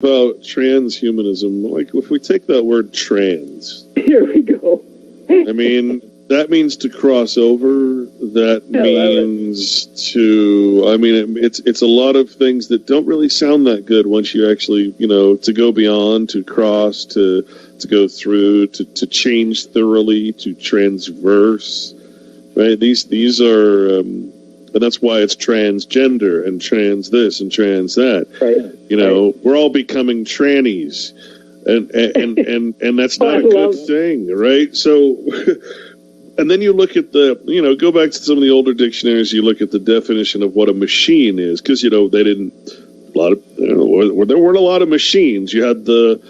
about transhumanism, like if we take that word trans, here we go. I mean, that means to cross over. That means to. I mean, it's a lot of things that don't really sound that good once you actually, to go beyond, to cross, to go through, to change thoroughly, to transverse. Right? These are, and that's why it's transgender and trans this and trans that. Right. We're all becoming trannies, and that's not a good thing, right? So. And then you look at go back to some of the older dictionaries, you look at the definition of what a machine is, because, there weren't a lot of machines. You had the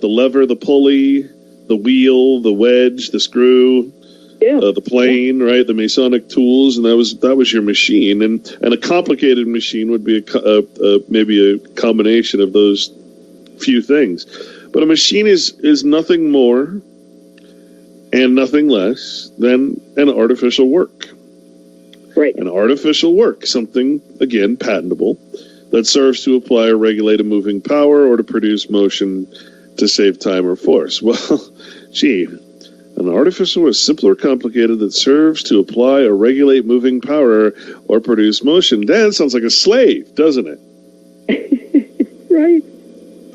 lever, the pulley, the wheel, the wedge, the screw, the plane, right? The Masonic tools, and that was your machine. And a complicated machine would be maybe a combination of those few things. But a machine is nothing more and nothing less than an artificial work. Right. An artificial work, something, again, patentable, that serves to apply or regulate a moving power or to produce motion to save time or force. Well, gee, an artificial is simple or complicated that serves to apply or regulate moving power or produce motion. That sounds like a slave, doesn't it? Right.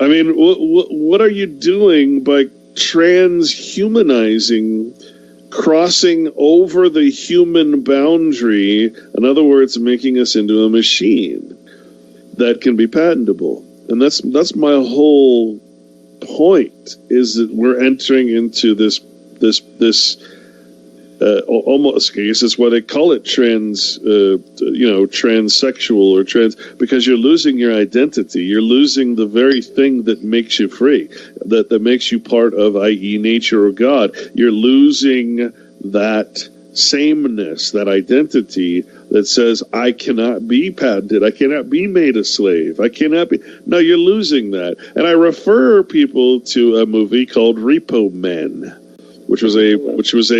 I mean, what are you doing by transhumanizing, crossing over the human boundary, in other words, making us into a machine that can be patentable? And that's my whole point, is that we're entering into this almost, I guess that's why they call it transsexual or trans, because you're losing your identity. You're losing the very thing that makes you free, that makes you part of, i.e., nature or God. You're losing that sameness, that identity that says, I cannot be patented, I cannot be made a slave, I cannot be. No, you're losing that. And I refer people to a movie called Repo Men, which was a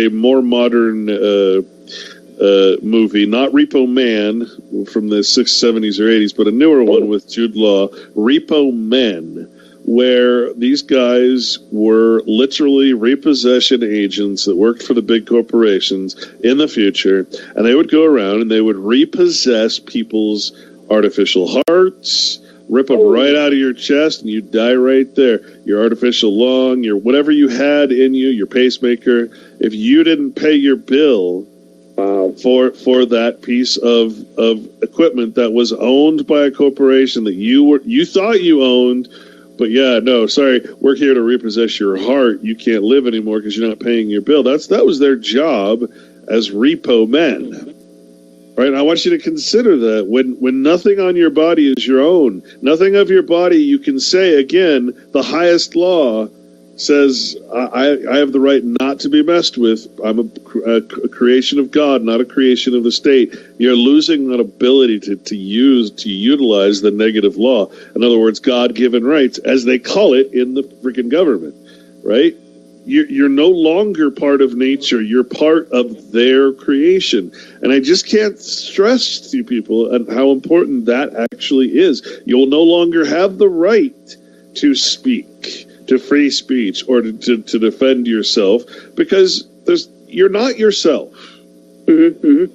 more modern movie, not Repo Man from the 60s, 70s, or 80s, but a newer one with Jude Law, Repo Men, where these guys were literally repossession agents that worked for the big corporations in the future, and they would go around and they would repossess people's artificial hearts, rip them right out of your chest, and you die right there. Your artificial lung, your whatever you had in you, your pacemaker. If you didn't pay your bill for that piece of equipment that was owned by a corporation that you thought you owned, but sorry, we're here to repossess your heart. You can't live anymore because you're not paying your bill. That was their job as repo men. Right, and I want you to consider that when nothing on your body is your own, nothing of your body you can say, again, the highest law says, I have the right not to be messed with. I'm a creation of God, not a creation of the state. You're losing that ability to utilize the negative law. In other words, God-given rights, as they call it in the freaking government, right? You're no longer part of nature. You're part of their creation. And I just can't stress to people how important that actually is. You'll no longer have the right to speak, to free speech, or to defend yourself, because you're not yourself. Mm-hmm.